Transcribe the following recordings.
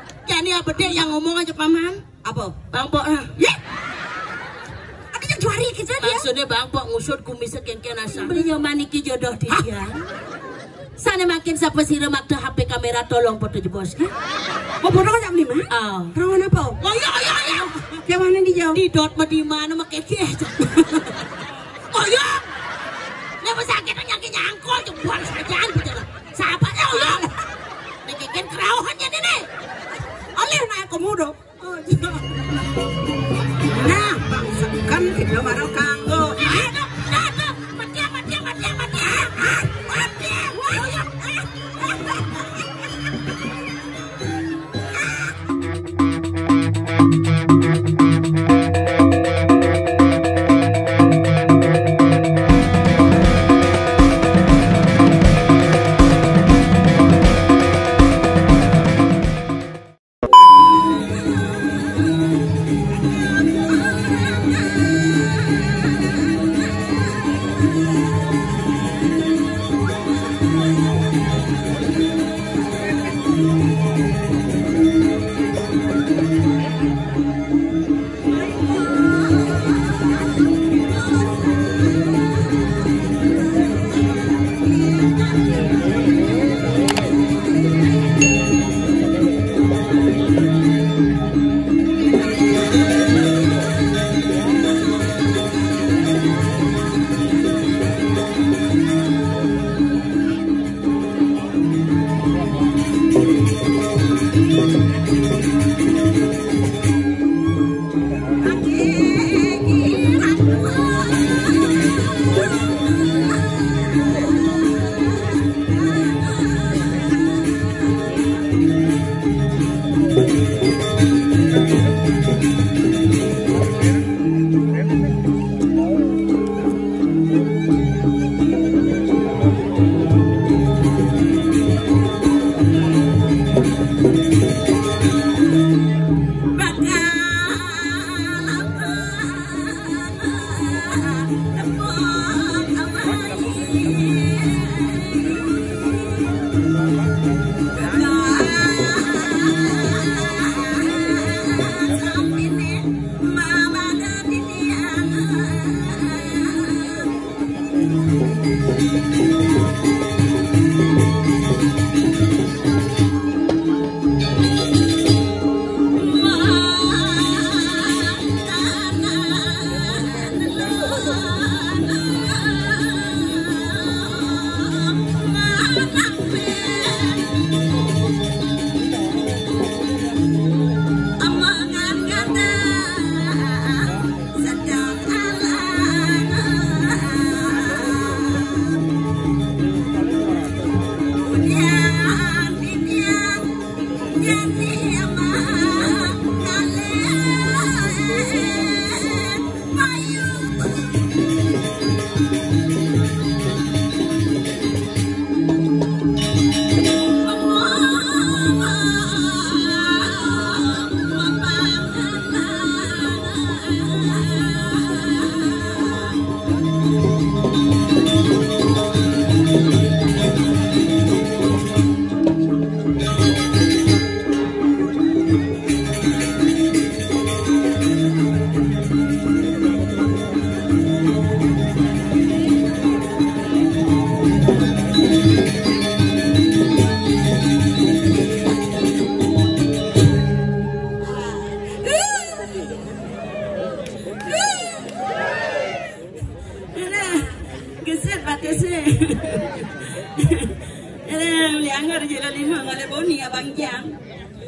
Jadi apa deh yang ngomong aja paman? Apa? Bang Pok lah. Ya. Ada yang juari kita dia. Maksudnya Bang Pok ngusut kumis kengkeng asa. Beliau maniki jodoh dia. Sana makin siapa sih remak tuh HP kamera tolong foto jebos kan? Oh bodoh jam 5? Oh. Rawan apa? Oh iya. Yang mana di jauh? Di dot mah di mana mah keke. Oh iya. Lepas sakit nyaki nyangkol jebol sajaan bicara. Sahabatnya oh iya. Keken kerauhannya nih. Oleh na ako mudo. Nah, kan kita marah kanggo.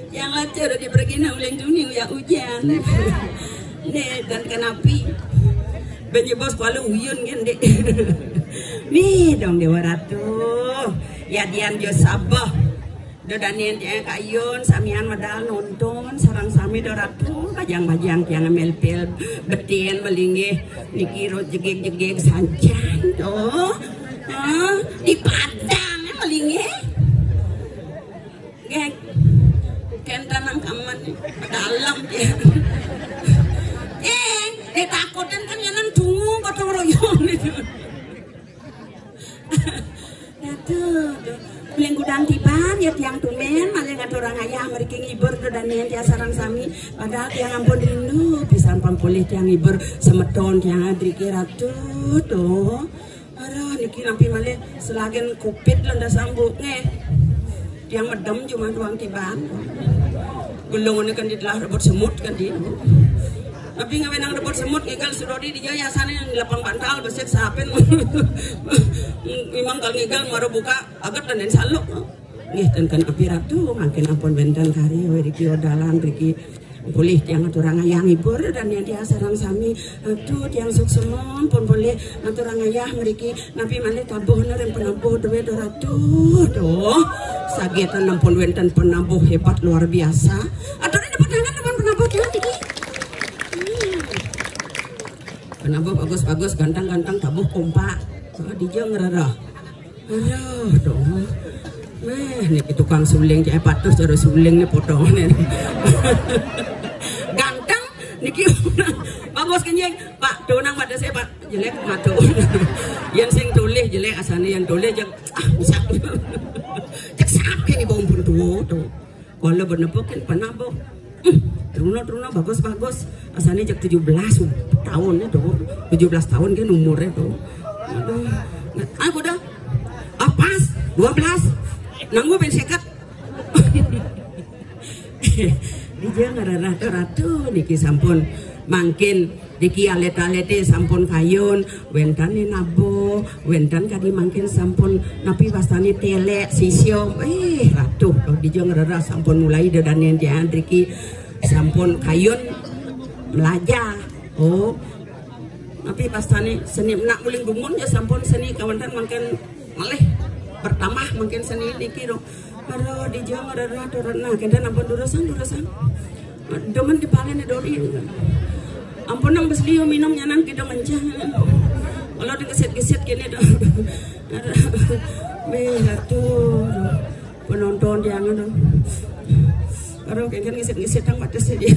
Yang lacer di pergina ulang dunia ya hujan. Nih dan kenapi bos kalau uyun kan dek. Nih dong Dewa Ratu. Ya dian jo sabah. Dodanin yang kayun samian medal nonton sarang sami doratu bajang-bajang tiang melpel betin melingih nikiro jegeg-jegeg sanjan tuh. Di padang melingih. Gek kenta nang kaman dalam dia. Takutan kan yanan tungu gotong royong gitu. Tuh, beleng gudang tiban ya tiang tumen malah ngat orang ayah mereka ngibur dan yang tiasaran sami padahal tiang ampun rindu pisan pampulih tiang iber semeton tiang adri kira tuh aduh niki nampi malih selagen kupit lenda sambuk nge tiang medem cuma tuang tibang gulung ini kan ditelah rebut semut kan di tapi ngawenang rebut semut ngigal sudodi di jaya sana yang lapang bantal beset sapen memang kalau ngigal mau buka agak dan saluk nggih ten api ratu makin ampun benten kari riki odalan riki boleh tiang aturang ayah ngibur dan yang diasarang sami atuh tiang suksemon pun boleh aturang ayah meriki nabi malih tabuh yang penabuh duwe doratu doh sagetan nampun wenten penabuh hebat luar biasa atur ini depan tangan depan penabuh tiang tiki penabuh bagus-bagus gantang-gantang tabuh kompak dijeng ngerarah aduh doh niki tukang suling cek patus ada suling nih potongan ganteng niki bagus kenyeng pak donang pada saya pak jelek matu yang sing tulis jelek asane yang tulis yang bisa cek sakit nih bau pun tuh kalau benepokin penabuh Truna bagus asane cek 17 tahun ya tuh 17 tahun kan umurnya tuh aduh aku dah pas 12 nanggu pensekat dia ngarah-ratu niki sampun mangkin diki alet-alete sampun kayun wentane nabo wentan kadi mangkin sampun napi wastani telek sisyo ratu dia ngarah sampun mulai dodanen dia diki sampun kayun belajar napi pastani seni nak muling gumun ya sampun seni kawantan mangkin malih pertama mungkin seni niki do aduh di Jawa ada nah kita ampun durasan demen dipalene dori ampun nang besliu minum nyanan kita mencah kalau digeset-geset kene do tuh penonton yang do karo kengken geset-geset tang batas dia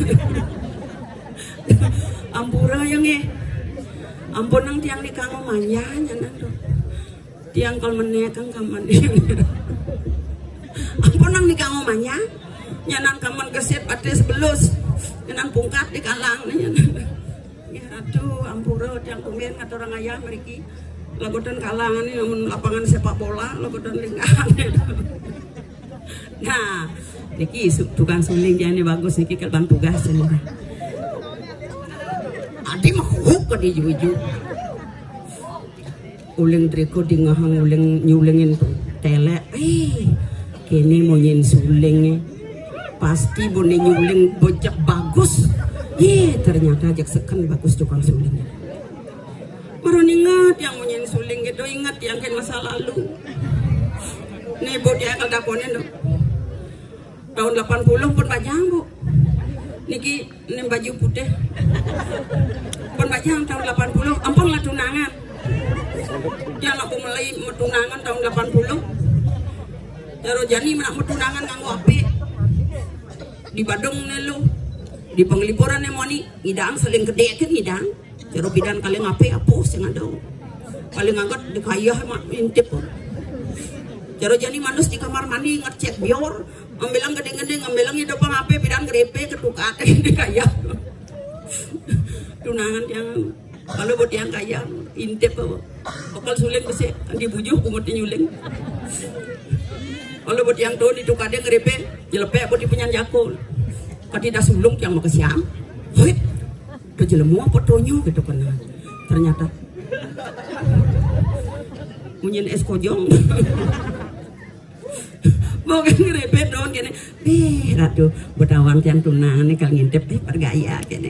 ampura yang ampun nang tiang di kanggo manya nyanan do tiang kal menekang kaman ampun nang nikah ngomanya nyanang kaman keset pates belus nyanang pungkat di kalang ya aduh ampura tiang kumien kata orang ayah meriki lagotan kalangan ini namun lapangan sepak bola lagotan lingkaran nah niki tukang suling dia ini bagus niki kelbang tugas ini adi mah huk ke di juju uling triko di ngahang uling nyulingin telek kini mau nyin suling pasti boleh nyuling bocah bagus ternyata ajak seken bagus tukang suling baru ingat yang mau nyin suling gitu ingat yang kan masa lalu nih bu dia kalau dakonin tahun 80 pun bajang bu niki ini baju putih pun bajang tahun 80 ampun lah tunangan yang aku mulai metunangan tahun 80 Jaro jani menak metunangan nganggo api di Badung nelu di penglipuran emoni ngidang saling gede kan ngidang jaro bidan kali ngape apa sing ada paling angkat di kayah mak intip jaro jani manus di kamar mandi ngecek bior ambilang gede-gede ngambilang di depan ape bidan grepe ketukat di kayah tunangan yang kalau buat yang kaya intip bakal suling besi dibujuh umut nyuling kalau buat yang tuh itu kadang grepe jelepe buat dipenyan jakul katidak sulung yang mau kesiam wait ke jelemu apa tonyo gitu kan ternyata munyin es kojong bukan grepe don gini ratu betawang yang tunangan nih kalau ngintip pergaya gini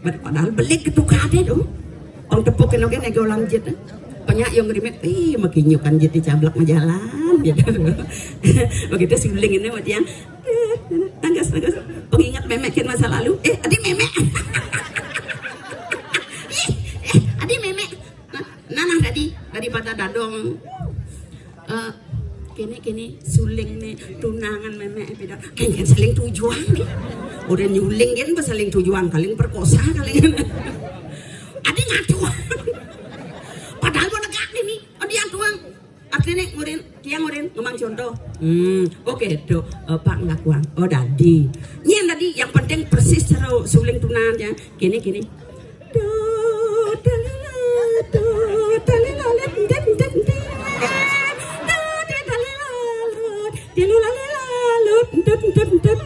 padahal beli ketukade dong orang tepukin oke nego lanjut banyak yang ngerimet makin nyukan jadi cablak majalan gitu begitu suling ini buat yang tanggas pengingat memekin masa lalu adi memek adi memek nanah daripada dadong kini suling nih tunangan memek beda kan saling tujuan nih udah nyuling kan pas saling tujuan kalian perkosa kalian ada ngatuan padahal mau negak nih dia tuang Artinya ngurin, tiang ngurin, ngomong contoh. Oke, do Pak ngakuang. Oh dadi. Nyen tadi yang penting persis cara suling tunan ya. Gini. Do dalila do dalila let den den den. Do dalila lut dalila lut den den den.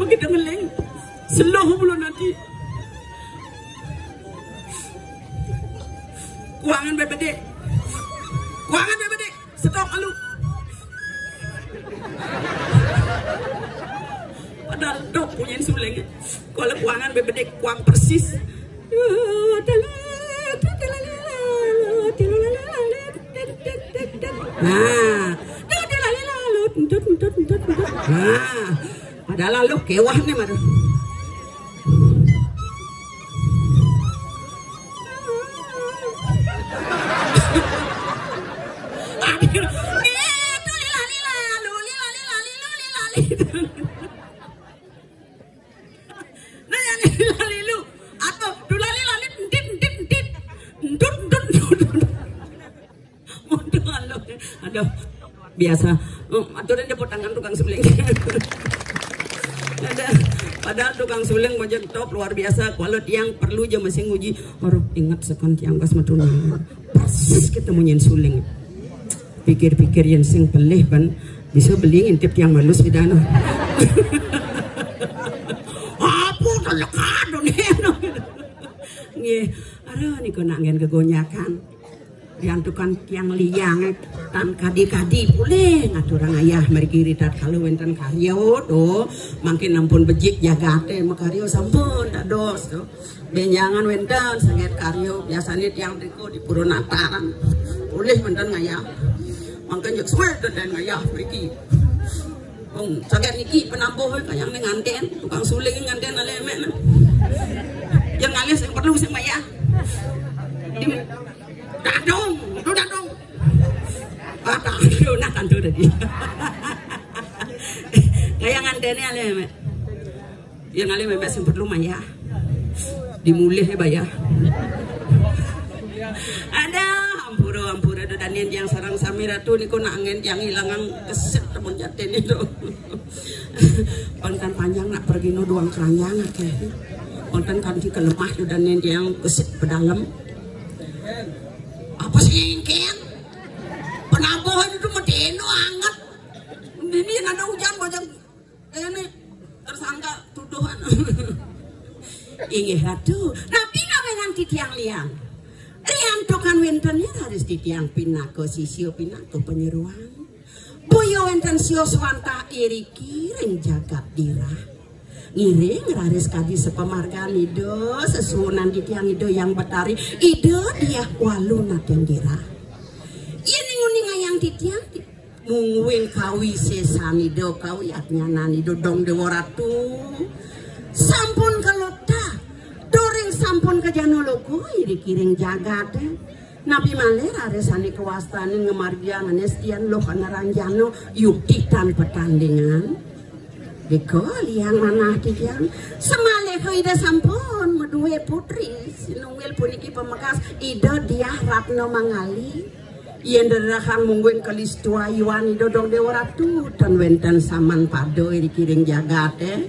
Makita ngeleng seloh belum nanti kuangan bebede stop alu padahal dok punya suleng kalau kuangan bebede kuang persis padahal lu kewah nih mah. Aduh, biasa. Aturan dia tangan tukang suling. Padahal tukang suling bojek top luar biasa. Kalau tiang perlu aja masih nguji. Orang ingat sekon tiang gas matuna. Persis ketemu nyen suling. Pikir-pikir yang sing pelih ban bisa beli ngintip tiang malus di dana. Apa telekado nih? Nggih, aduh niku nak ngen kegonyakan. Yang tukang tiang liang tan kadi-kadi pule ngaturang ayah mari kiri tat kalau wenten karyo do makin ampun bejik jagate makaryo sampun dados do benjangan wenten sanget karyo biasanya tiang triko di Purwonataran pulih wenten ngayah mangken jek suwe dan ngayah mriki sanget niki penampuh kayang ning nganten tukang suling nganten ale emek yang ngalis yang perlu sing mayah dadong. Kata nak kantor tadi. Kayak ngantene ale mek. Yang ale mek sempat lumayan. Dimulih ya bayar. Ada ampura do danian yang sarang samiratu niku nak angen yang hilangan keset temen jaten itu. Konten panjang nak pergi no doang keranjang akeh. Konten kanti kelemah do danian yang keset pedalem. Apa sih ingin? Penambahan itu medeno anget. Ini ada hujan bojang ini tersangka tuduhan. Inggih atuh. Nabi ngawengan ti tiang liang. Liang tokan wentennya harus di tiang pinako sisio pinako penyeruan. Boyo wenten sio swanta iriki ring jagat dirah. Ngiring raris kadi sepemargan ido sesunan di tiang ido yang betari ido dia walu naten dirah. Ini nguning ayang di tiang mungwing kawi sesani do kawi atnyanan ido dong deworatu sampun kelota doring sampun ke janologo iri kiring jagat nabi maler aresani kewastani ngemargian anestian lo kanaranjano yukti tan pertandingan. Diko liang manah tiang semale ko ida sampun medue putri sinungwil puniki pemekas ida dia ratno mangali yen derahang mungguin kalis tua yuan ida dong dewaratu tan wenten saman pado iri kiring jagate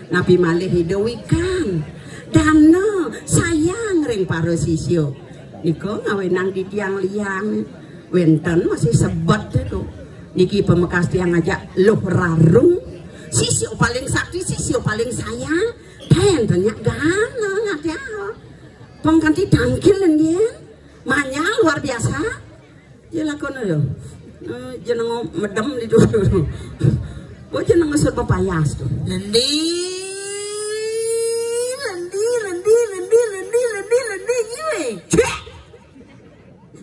napi malih ida wikan dana sayang ring paro sisyo niko ngawenang di tiang liang wenten masih sebet itu niki pemekas tiang ngajak loh rarung sisio paling sakti, sisio paling sayang. Dan banyak gana ngada. Pengganti tangkil dia, manya luar biasa. Dia lakukan yo, jeneng medem di dulu. Kau jeneng ngesut papayas tuh. Lendi,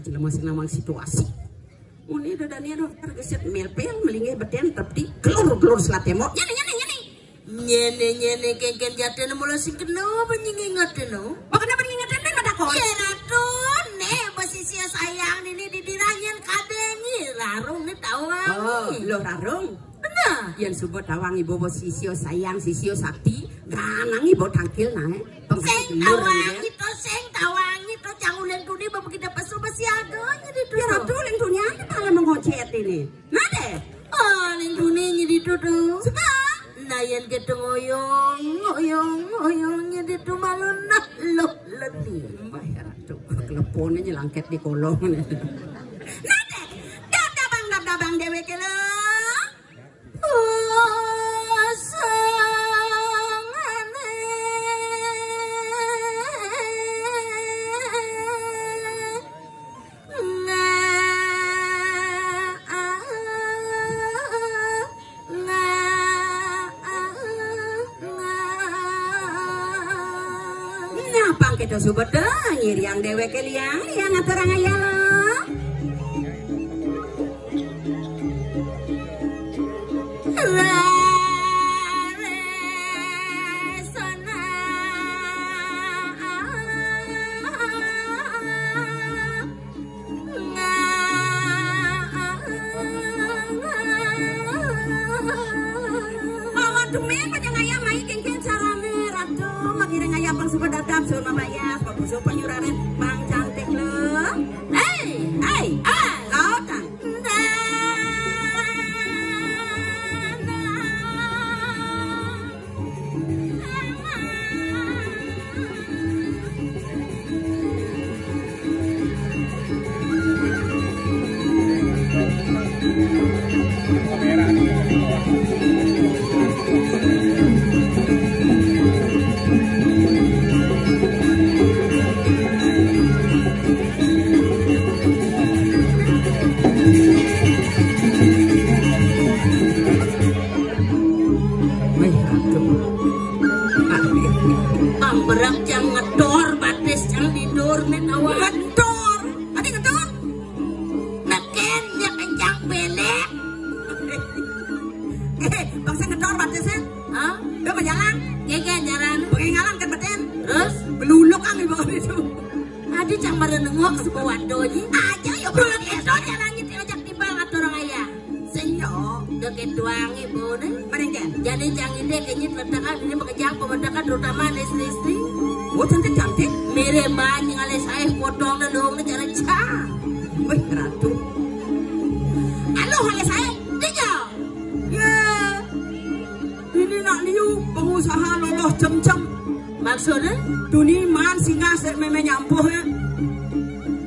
jelas masih namang situasi. Uni do danian tergeset melpel melingeh beten tapi kelur selatemo nyene kengken jaten mula sing kenapa nyingingaten no kenapa nyingingaten den mata ko ya ratun ne posisi sayang ini di diranyen kadengi larung ni tahu Loh Rarung. Nah, Yen subuh tawangi bobo sisio sayang sisio sakti ganangi bo tangkil nae. sing tawangi to cangulen tuni bapak kita pasu basiadonya di tu. Ya ratu ling dunia ini pala mengocet ini. Nade. Oh, ning tuni di tu tu. Suka. Nayan kita ngoyong di tu malun nah lo leni. Mbah ya ratu keleponnya langket di kolong. Nade. Dabang dewe kele. Napang kita subet nyiriang dewe keliang yang aturang ayala. Sama bayas, bagus penyuraran bang cantik lo. Hey, kau kan? Berak yang ngedor, batis yang tidur, net awal Ngedor, ada ngedor? neken yang kencang belek. Bangsa ngedor batisnya? Hah? Udah berjalan? Gege jalan. Pakai ngalang kan batin? Terus? Beluluk kan di bawah itu. Adi cang merenengok sebuah wadonya. Aja yuk belum itu jalan gitu ajak timbang atau orang ayah. Senyok, deket tuang ibu nih. Mendingan. Jadi cang ide kenyit letakkan ini mengejar pemerintah terutama istri-istri. Oh cantik. Mirip banyak oleh saya potong dan dong cara cang. Wih ratu. Halo oleh saya, dia. Ya, ini nak liu pengusaha loloh cem-cem. Maksudnya? Tuni man singa set meme nyampuh ya.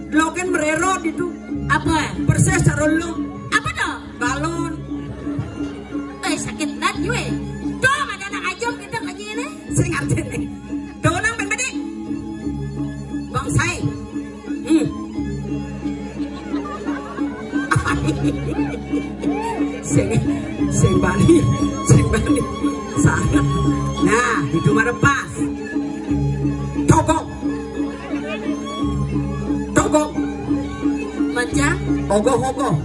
Loken merero itu. Apa? Perses sarolo. Apa dong? Balon. Sakit dan gue. Tuh ada anak ajong kita lagi ini. Saya ngerti nih. Donang berbeda. Bang saya. Sing bani. Sangat. Nah, itu mah pas. Togok. Macam? Ogoh.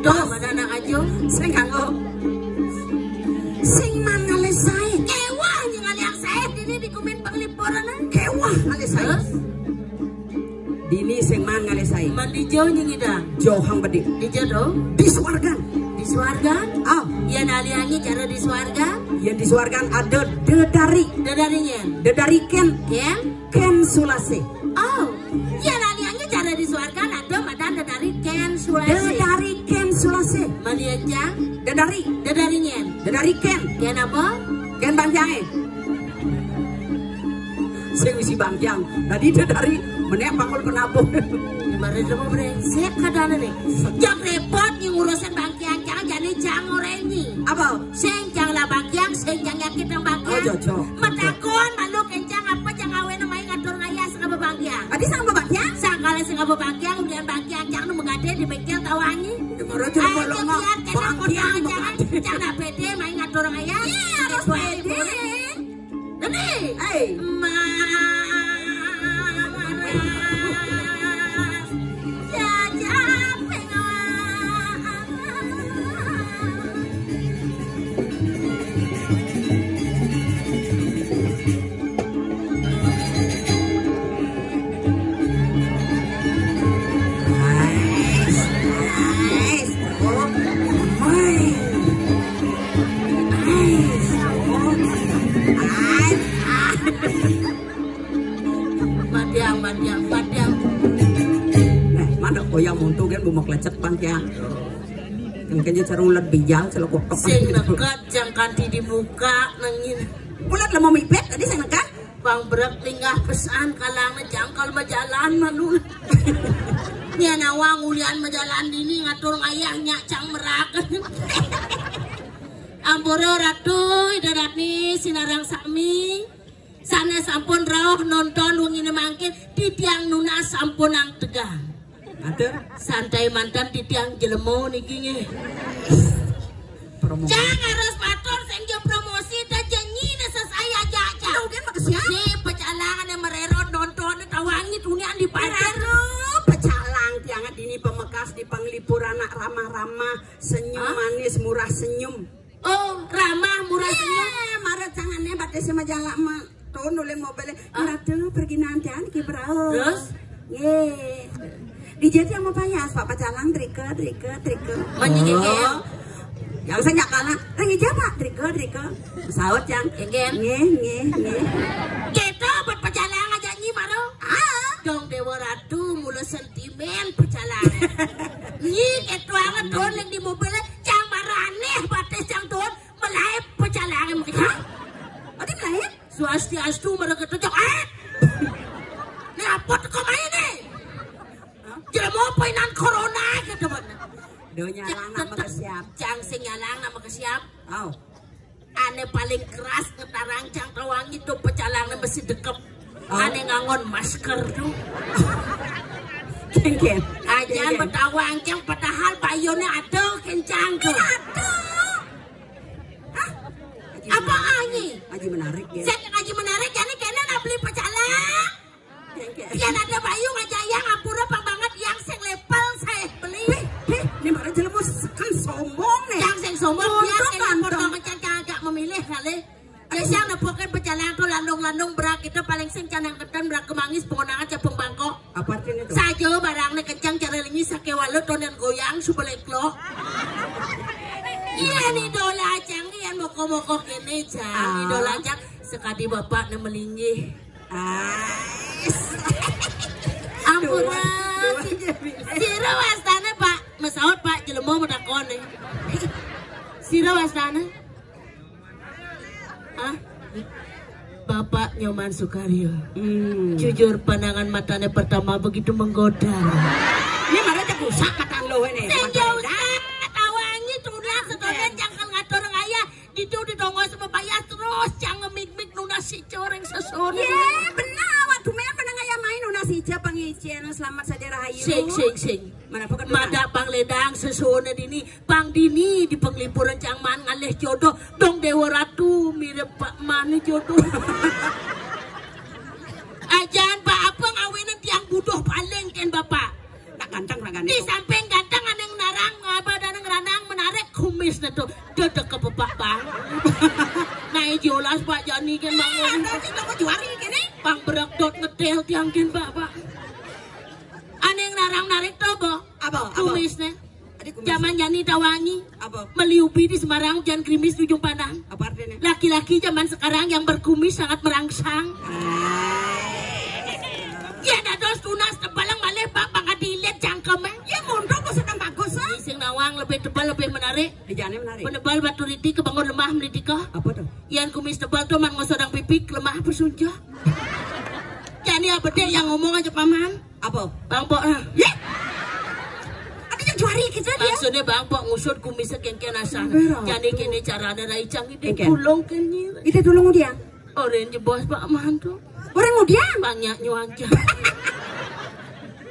Tuh ada anak ajong. Sing kanggo. Sing man ngale saya. Kewah yang aliak saya ini di komen penglipuran. Kewah ngale saya. Dini sing man ngale saya. Mandi jauh yang idang. Jauhang bedi. Di jodoh. Di suargan. Di suarga. Ah, Yang aliangi cara di suarga. yang di suargan ada dedari. Dadarinya. Dedari Ken Sulase. Oh, yang aliangi cara di suarga ada madan dadari Ken Sulasi. Dedari Ken Sulase. Mandi aja. Dadarinya. Dedari Ken. Ken apa? Ken Bangjang. Sing wisi Bangjang. Tadi dedari menek pangul penabung. Gimana coba brengsek kadang nih. Jangan repot yang urusan bangkiang jangan jadi jangan orenyi. Apa? Sing jangan lah bangkiang, sing jangan yakit yang bangkiang. Oh, jojo. Matakon malu kencang apa jangan awen namanya ngatur ngaya sing apa bangkiang. Tadi sang Bangjang? Sangkala sing apa bangkiang kemudian bangkiang jangan nu mengade di bengkel tawangi. Dengar aja bolong. Jangan pede main ngatur ngaya. Iya, harus pede. Ini. padang. Mana koyang muntuh kan bumak lecet pangkian. Kayaknya cara ulat bijang selalu kotok. Sing nekat jang kanti di muka nangin. Ulat lah mau mipet tadi saya nekat. Bang berak tinggal pesan kalang jangkal majalan manul. Nya nawang ulian majalan dini ngatur ngayahnya cang merakan. Ampura ratu idaratni sinarang sami. Sana sampun rawuh nonton wengine mangkin di tiang nuna sampun ang tegang. Ada santai mantan di tiang jelemo niki nge. promo. Jangan harus matur sing promosi ta janji saya jaja. Udah makasih. Ni pecalangan yang mererot nonton tawangi tunian di Pararo pecalang tiangat ini pemekas di panglipur anak ramah-ramah senyum manis murah senyum. Oh, ramah murah senyum. Marah tangannya batas sama jalak mah. Tuh nulis mobilnya. Ratu pergi nanti ki berau. Terus? Ye. Dijadi yang mau payas Pak pecalang trike. Menjengkel. Yang saya nggak kalah. Lagi siapa? Trike. Pesawat yang. Nge. Kita buat pecalang aja nyi maro. Dong Dewa Ratu mula sentimen pecalang. Nyi ketuangan tuh yang di mobilnya cang maraneh batas cang tuh melai pecalang mungkin. Ada melai? Swastiastu mereka tuh Ini apa kau main nih? Jangan mau painan corona gitu mana? Donya lang nama kesiap. Cang sing nyalang nama kesiap. Oh. Ane paling keras ngetarang cang tawangi tuh pecalangnya mesti dekep. Ane ngangon masker tuh. Kengken. Ajan betawang cang padahal bayonnya ada kencang tuh. Apa anyi? Aji menarik ya. Saya ngaji menarik jadi kena nak beli pecalang. Yang ada bayu ngajayang ampura pang banget yang sing lepel saya beli. Ini mana jelemus kan sombong nih. Yang sing sombong dia kena potong macam agak memilih kali. Jadi yang nepokin pecalang tuh landung-landung berak itu paling sing canang ketan berak kemangis pengunangan cepeng bangkok. Apa artinya itu? Saja barangnya kencang cara lingi sakewalu tonen goyang subeleklo. Iya nih dola cang yang moko-moko kene cang. Dola cang sekali bapak nemelingi. Ampun Sira wastana Pak Masaut Pak jelemo medakon nih. Sira wastana Bapak Nyoman Sukaryo. Jujur pandangan matanya pertama begitu menggoda. Ini mana cak rusak katan lo ini. Sejauh tawangi tunas sedotan jangan ngatur ngaya itu ditongos sama payah terus jangan mik-mik nunas si coreng sesone. Ya benar waktu main pernah ngaya main nunas hijab pangician selamat saja rahayu. Sing. Mana pokok Mada pang ledang sesone dini pang dini di penglipuran cangman ngalih jodoh dong Dewa Ratu mirip Pak Mane jodoh. Ajan Pak apa ngawinan tiang budoh paling kan Bapak. Tak ganteng ragane. Di samping ganteng ada yang narang ngaba dan ngeranang menarik kumis itu dedek ke Bapak Bang. Nah jelas Pak Jani kan bangun. Kita mau juari gini. Bang berak dot ngetel tiang kan Bapak. Ada yang narang narik tuh Apa? kumisnya. Zaman Jani tawangi. Apa? Meliupi di Semarang jangan krimis di ujung pandang. Apa artinya? Laki-laki zaman sekarang yang berkumis sangat merangsang. Ya dados tunas tebalang malih Pak pangkat dilihat cangkemnya. Ya mundur kok sedang bagus ah. Sing nawang lebih tebal lebih menarik. Di jane menarik. Penebal batu riti kebangun lemah melitika. Apa tuh? Yang kumis tebal tuh man ngosodang pipik lemah bersunja. Jadi apa deh yang ngomong aja paman? Apa? Bang Pok lah. Ya. Ada yang juari gitu dia. Maksudnya Bang Pok ngusut kumisnya kengken asal. Jadi kini cara ada raicang itu Kengken. tulung kini. Kita tolong dia. Orange bos Pak Man tuh. Orang muda. Banyak nyuangnya.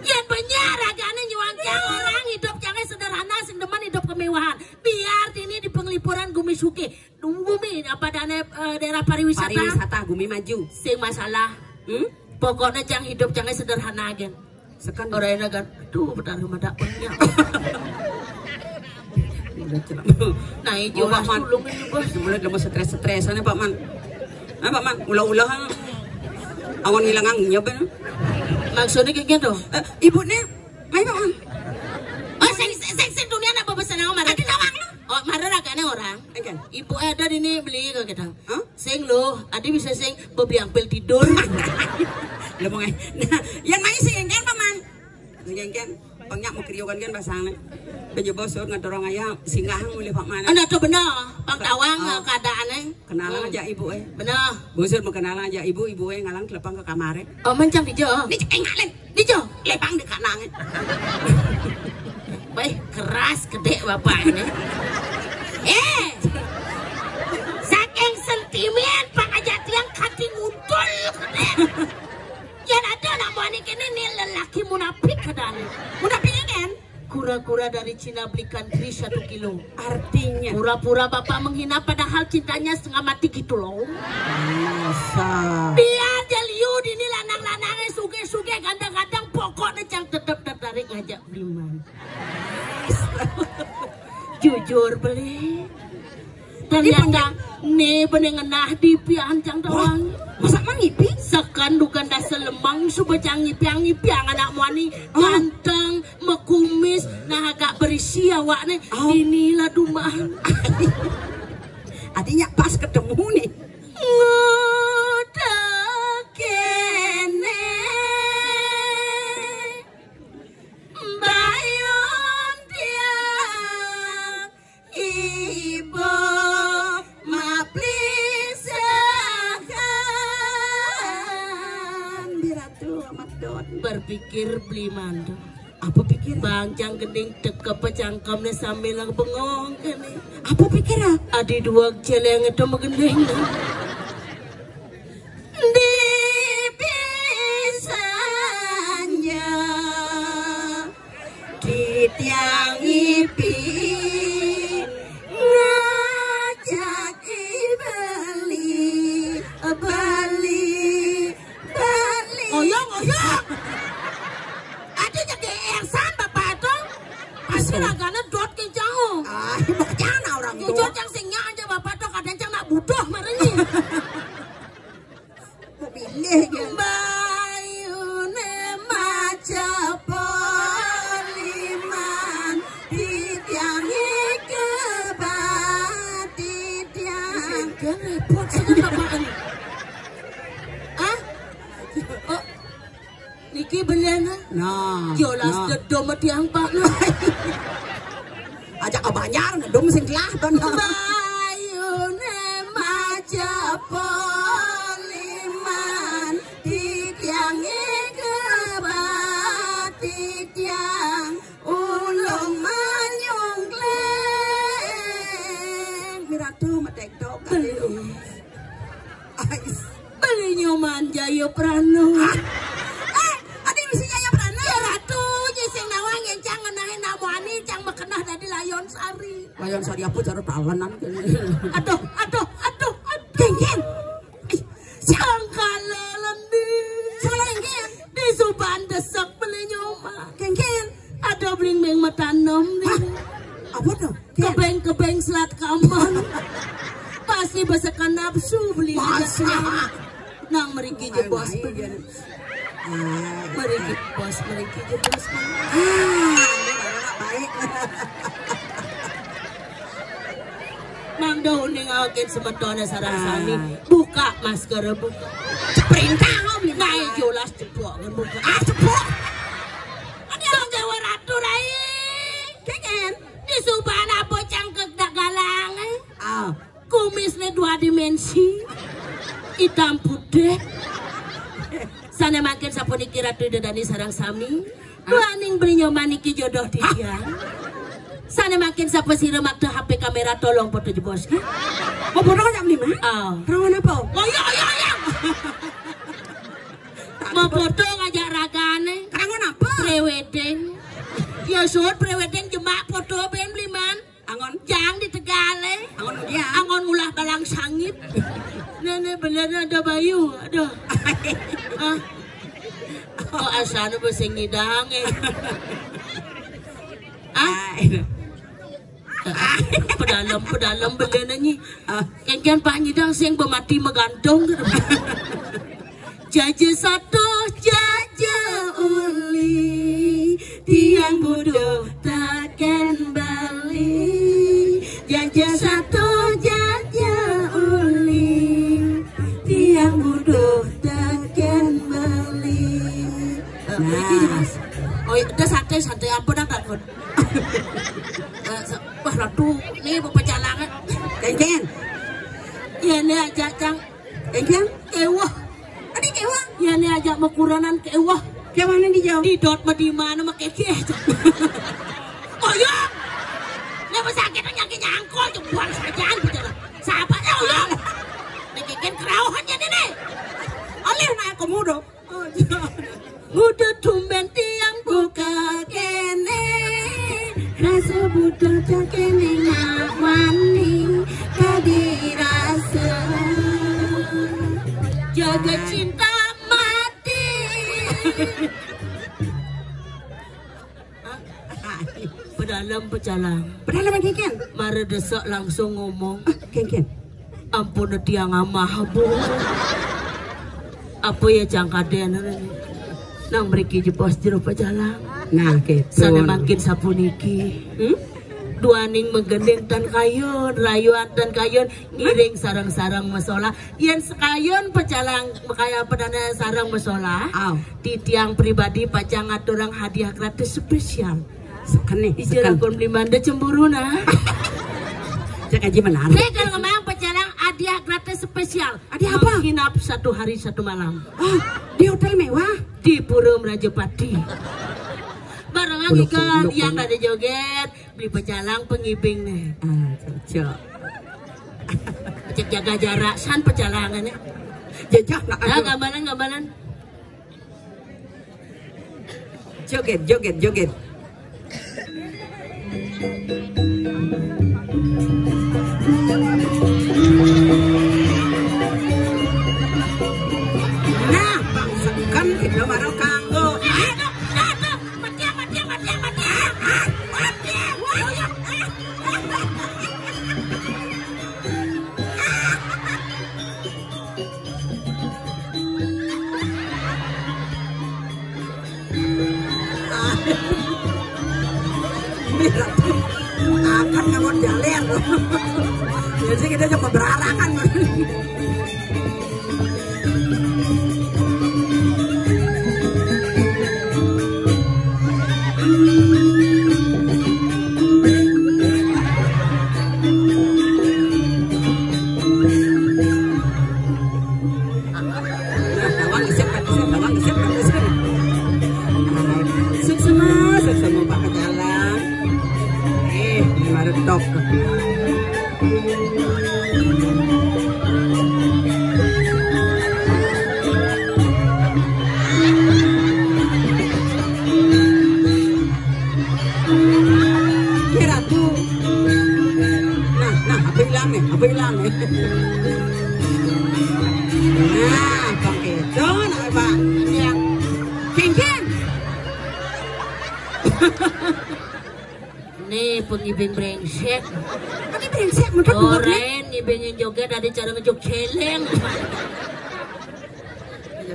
Ya benar agaknya nyuangnya orang hidup jangan sederhana, sing demen hidup kemewahan. Biar ini di penglipuran Gumi Suki. Gumi apa daerah pariwisata. Pariwisata Gumi maju. Sing masalah. Pokoknya jangan hidup jangan sederhana agen. Sekan Orang yang agak tuh benar rumah banyak. Nah, itu Pak Man. tulung ini bos. Mulai lama stres-stresannya Pak Man. Pak Man, ulah-ulah kan. Awan ngilang angin ben. Maksudnya kayak gitu. Ibu nih, main Pak Man. Oh, sing dunia apa pesan aku marah. Oh, marah agaknya orang. Engken. Ibu ada ini beli ke kita. Hah? Sing lo, adi bisa sing bebiang pel tidur. Lemong ay. Yan may singgen paman. Singgen pangyak mo kriyogan kan basang. Banyak bosor ngadorong ayam singahan mulai pak mana. Anda tuh benar, pangtawang keadaannya. Kenalan aja ibu Benar. Bosor mau kenalan aja ibu ngalang telepang ke kamar. Oh mencang di jo. Di ngalen. Di jo. Lepang di kanang. Baik keras gede bapak ini. Saking sentimen pak aja tiang kati ngutul gede. Yang ada namanya kini nih lelaki munafik kedan. Munafiknya kan? Kura-kura dari Cina belikan kris 1 kilo. Artinya pura-pura bapak menghina padahal cintanya setengah mati gitu loh. masa Biar jeliu ini lanang-lanangnya suge-suge kadang-kadang pokoknya cang tetap tertarik ngajak Bliman. Jujur beli. Ternyata nih benengenah di piancang tawang. masa mangipi Sekan dukan dah selemang subajang ngipiang anak muani ganteng mekumis nah agak berisi awaknya inilah dumaan. artinya pas ketemu nih Ngudekene Bayun tiang ibu maplisakan biratu amat dot berpikir Bliman apa pikir Bang Cang Gending teka pecangkamnya sambil lang bengong kene. apa pikir Adi dua celeng itu megendeng. Di pisahnya di tiang ipi ngajak beli. Ngoyong. Adi jadi ersan bapak itu. Pasti ragana dot ke jauh. mau kejana orang itu Jujur cang singnya aja bapak tuh kadang cang nak butuh marahnya. mau pilih ya Bayune maca poliman di tiang kebati tiang. Kan repot sih bapak. Oh, niki belena. nah Jolas gedom tiang pak nah. ajak abanyar ngedom sing kelah kan Bayune maca poliman di tiang kebati tiang ulung manyung kleng miratu medek dok beli nyoman Jaya Prano ada misinya ya Prana ya ratu nyising nawang yang cang ngenahin namuani cang mekenah dari Layon Sari. Layan sari apa cara talenan Aduh geng sangkalalan di di Suban desek beli nyoma geng ada bling-bling matanem nih apa tuh kebeng selat kamar pasti besekan nafsu beli masa nang meriki je bos meriki je bos baik Mang daun ning agen sebetulnya sarang sami buka masker buka perintah om naik jelas cepok kan buka cepuk dong Jawa Ratu rai kengen di Subana bocang kedak galang ah kumisnya 2 dimensi hitam putih sana makin sapuniki Ratu Dani sarang sami Waning beli nyoman iki jodoh dia. Sana makin siapa sih remak tuh HP kamera tolong foto jebos kan? mau bodoh jam 5? Rawan apa? Oh iya. Mau foto ngajak ragane. Rawan apa? Prewedding. Ya suut prewedding jemak foto ben Bliman. Angon Jang di Tegale. angon dia Angon ulah balang sangit. Nenek bener ada bayu. Aduh. Oh asana besing ngidang pedalam beli nanya kan Pak Nyidang sing bermati megantung jaja satu jaja uli tiang bodoh takkan balik jaja satu jaja uli tiang bodoh takkan balik Oh, udah santai apa dah takut. Wah, ratu, nih pecalangan. Kengken. Ya nih aja cang. Kengken. Kewah. Adi kewah. Ya nih aja mau kuranan kewah. Kemana di jauh? Di dot mah di mana mah keke. Oh ya. Nih pesakit nyangkol jempol sajaan bicara. Siapa ya ya? Nih keken kerauhannya nih. Oleh naik komodo. Oh ya. Muda tumben tiang buka kene. Rasa butuh kene nak wani kadirasa. Jaga cinta mati. Pedalam pecalang. Pedalam Kengken. Mare desok langsung ngomong. Kengken. Ampun tiang amah bu. Apa ya jangkaden nang mriki jepos jero pecalang. Nah, gitu. Sana makin sapuniki. Duaning menggendeng tan kayon, rayuan tan kayon, ngiring sarang-sarang masola. Yen sekayon pecalang kaya pedana sarang masola. Di tiang pribadi pacang aturang hadiah gratis spesial. Sekene, Ijirang kon beli manda cemburu nah. Cek aja menarik. Nih kalau ngomong pecalang hadiah gratis spesial. Hadiah apa? Menginap 1 hari 1 malam. Oh, di hotel mewah. Di Pura Rajapati. Barang lagi kan yang ada joget beli pecalang pengibing nih. Cocok. Cek jaga jarak san pecalangan ya. Jajak nak Ya ada. gambaran. Joget. Nah, bangsakan kita marah kanggo. Akan ngawon jalan. Jadi kita coba berarakan. Sukses Pak Jalan. Top. Ratu. Nah, apa hilang nih? Nah, pakai itu, nak Pak. Yang Kengken. Nih pengibing brengsek. Ini brengsek mudah Orang ngibingin joget ada cara ngejok celeng.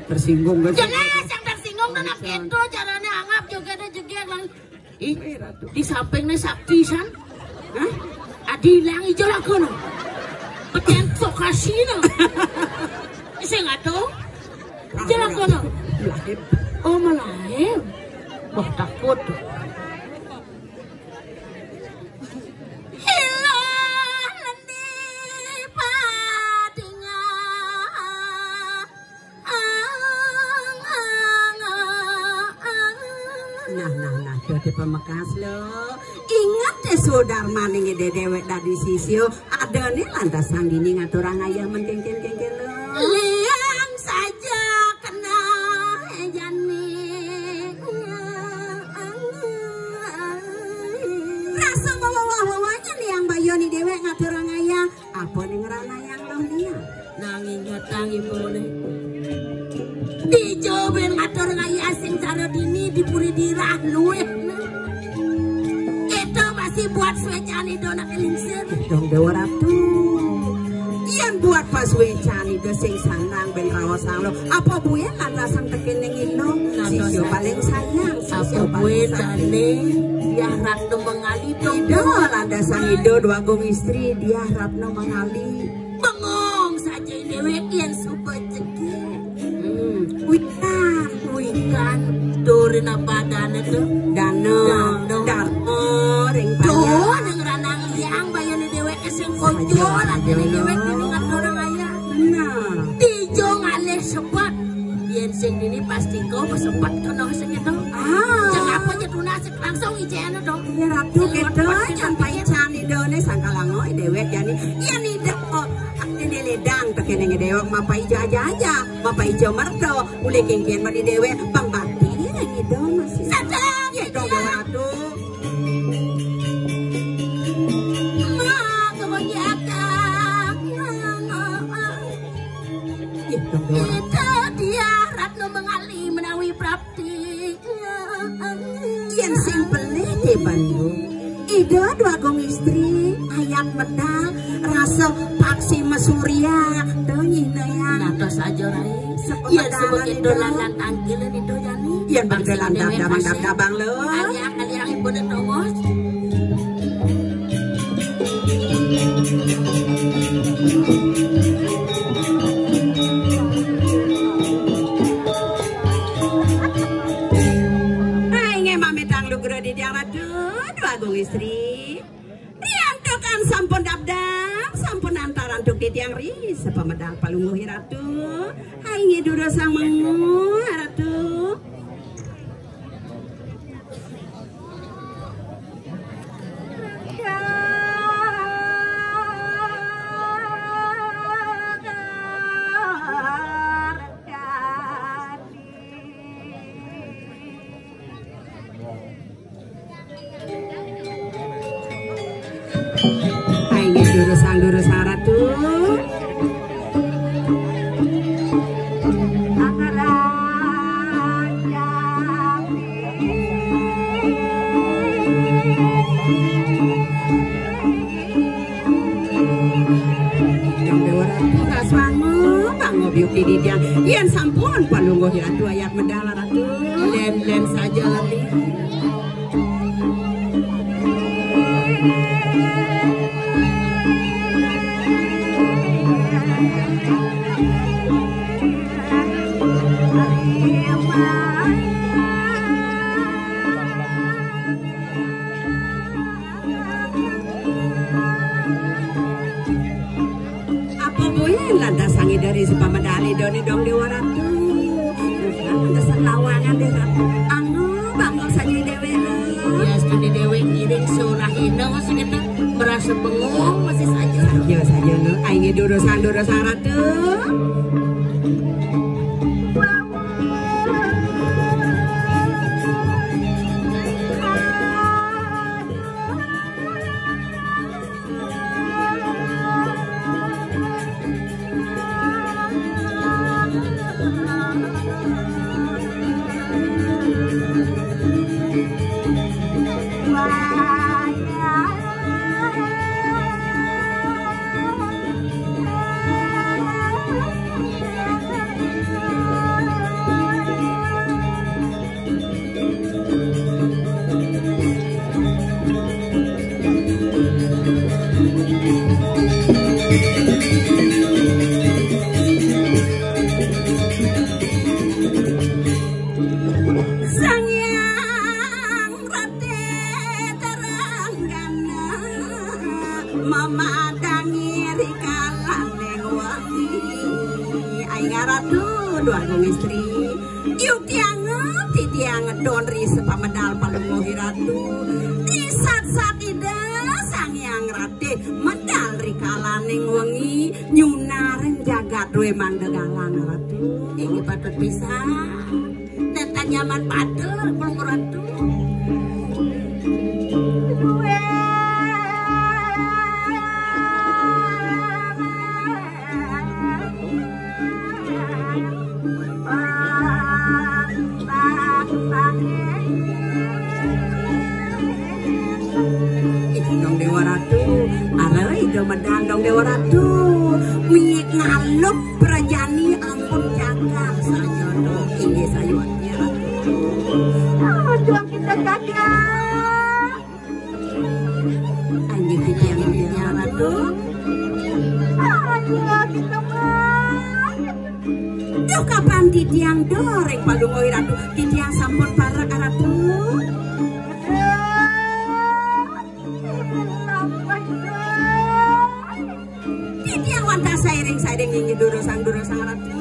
Tersinggung kan? Jelas yang tersinggung dan itu caranya anggap joget lang. Ih, di sampingnya sakti san. Hah? Adi lang ijo lagu no. Peten sokasi no. Saya nggak tahu. Jalan kono. Oh melahir. Wah takut. Nah, jadi pemekas lo. Ingat deh saudara maning dewek dari sisio. Ada nih lantas sanggini ngaturang ayam mengkengken lo. Liang saja kena jani. Rasa bawa-bawanya nih yang bayoni dewek ngaturang ayam. Apa nih ngerana yang lo lihat? Nanging ngatang ibu nih. Dijobin ngatur ngai asing cara dini dipuri dirah luwe. Itu masih buat swecani dona kelingsir. Dong dewa ratu. Iyan buat pas swecani do sing sanang ben rawasang lo. Apa buya lantasan tekening ino? Sisyo paling sayang. Apa buwe tane dia ratno mengali Ido lantasan ido dua gong istri dia ratno mengali. Bengong saja dewe kian super cekik. Wikan Wikan dorin Mana badannya tuh? Dano ring Tuh, neng ranang liang bayar ni dewek keseng kojol, ada ni dewek dengan orang ayah. Nah, Tijo ngalih sepat. Biar sing ini pasti kau bersempat kena segitu. Jangan apa jatuh nasib langsung ijen dong. ya ratu kita sampai cani done sangkalangoy dewek yani. Ya ni dek ini ledang pakai neng dewek mapai aja. Mapai ijo merto ule kengkian madi dewek pangbati neng ido masih. Sadang Ya dong ratu. Kita dia Ratno mengali menawi prapti. Yang simple di Bandung. Ida dua gong istri, ayat medal, rasa paksi mesurya, donyi nayan. Nato saja rai. Iya Sebagai dolan dan tangkilan itu jani. Iya berdolan dabang lo. Kalian ibu dan tongos. Di daerah dua gong istri riang tokan sampun dabdam sampun antaran tuk di tiang ri sepamedal palungguh ratu hai ngidura sang mengu ratu Guru saratu Iyan sampun palungguh ratu ayak medal ratu lem saja lebih. Dari sepamedali doni dong dewa ratu terus lawangan deh ratu bangga saja dewe ya studi dewe iring surah indah masih kita merasa bengong masih saja no aing durusan ratu ini patut bisa dan nyaman padel belum ratu dong dewa ratu arai medang dong dewa ratu miik ngaluk perjani ampun jaga saja dong ini sayuannya ratu juang kita jaga anjing tiang-tiangnya ratu ayo kita Duh kapan titiang doreng palungoi ratu titiang sampun parak ratu. Titiang wanta sairing ingin durosang ratu.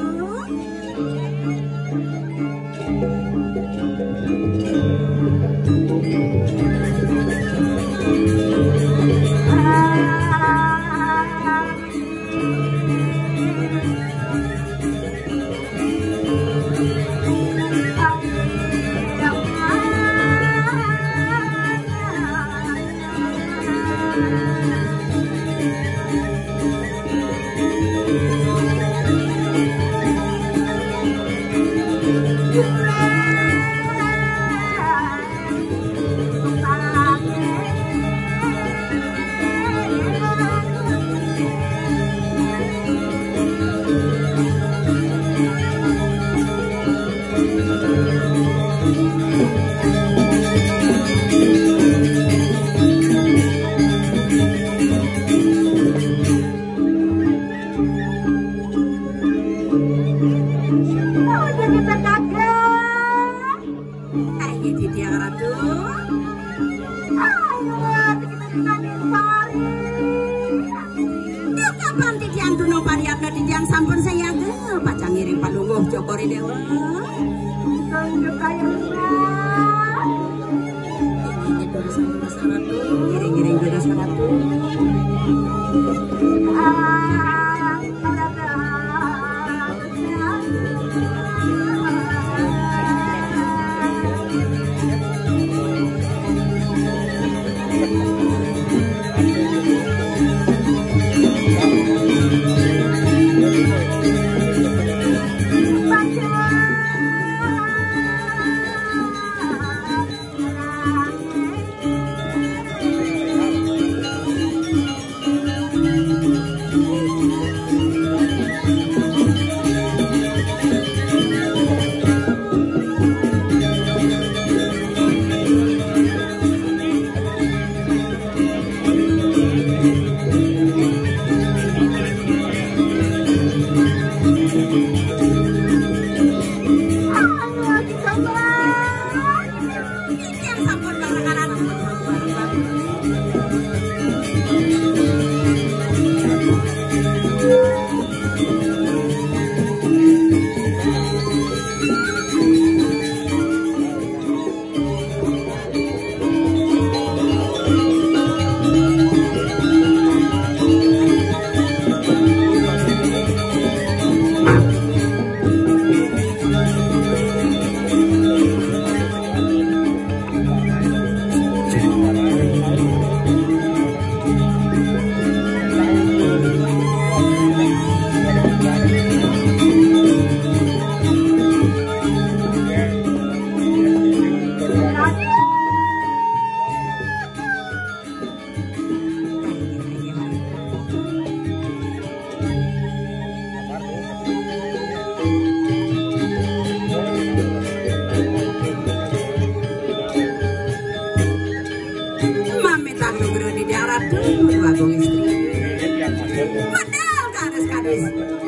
Sampun saya ge pacang ngiring palungguh Jokori Dewa. Ngiring terus ratu.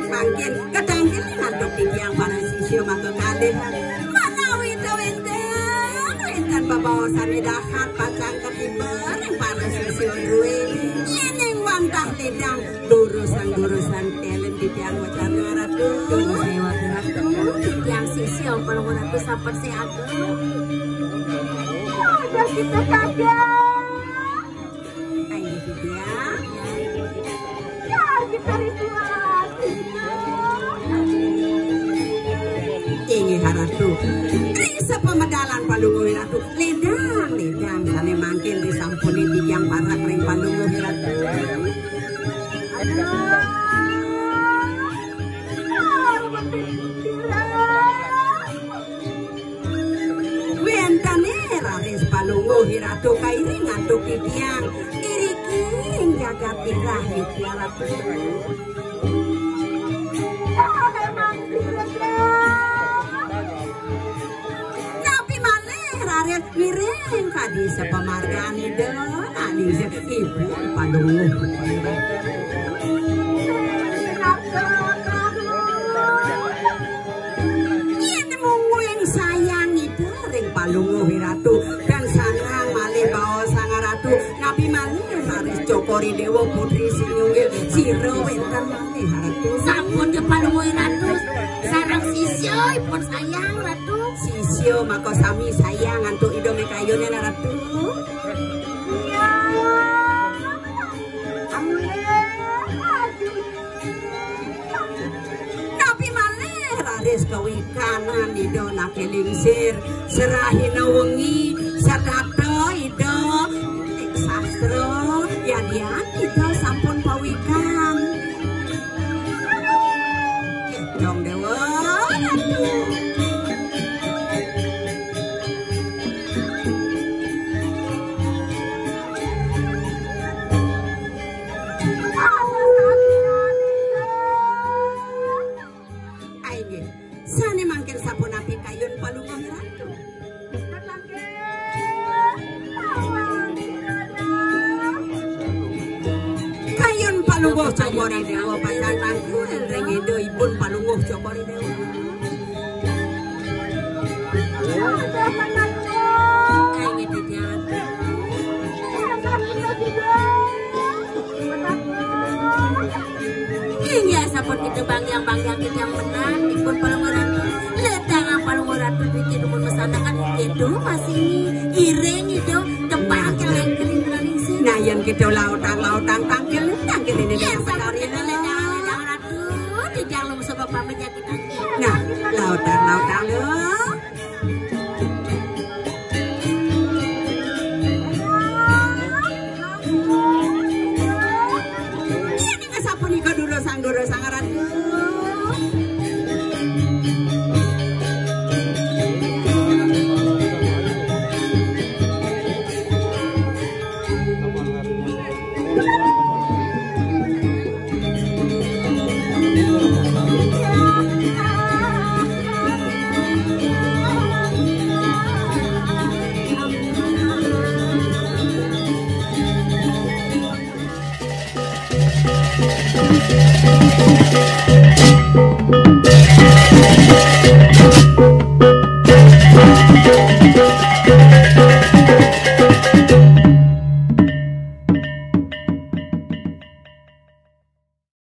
Makin kedangkin ngantuk titiang para sisyo matur kalih manawi winten babawasan dahat pacang ketiber yang para sisyo duwe yening wantah ledang durusan telen titiang wacan ratu sewa ratu titiang sisyo kalau ratu saper seagem ada kita kaget ayo titiang ya kita ritual ingin haratu risa pemadalan palungguh ratu ledang sane mangkin disampuni titiang parak ring palungguh ratu wentane raris palungguh ratu kairing ngantuk titiang iri-iring jagat tirah titiang ratu miring kadi sepemargani dan anis ibu palungguh Cokori Dewa Putri Sinyunggil Siro wenten maneh Ratu. Sampun dipalungohi Ratu. Sarang sisyo pun sayang Ratu. Sisyo maka sami sayang antuk idome kayone Ratu. Tapi malih raris kawikanan ido nakelingsir serahina wengi sadata ido sastra yadian ido sampun pawikan. Dong Dewa Ratu. Ayo, sane mangkin sapun api kayun palungoh Ratu. Kayun palungoh Cokori Dewa pacantanku elreng ido ibun palungoh Cokori Dewa. Kayak gitu jangan. Iya sampun kita banggang kita yang menang dipun palungoh Ratu. Letang palungoh Ratu bikin mun mesanakan itu masih iring itu tebak yang lengkeling sih. Nah yang kita lautang tangkil ini Ya dengan sampun sekali. kita ledang Ratu. Tidak lu sebab penyakit lagi. Nah lautang lo. Ini kesapun iko dulu sang Ratu. Thank you.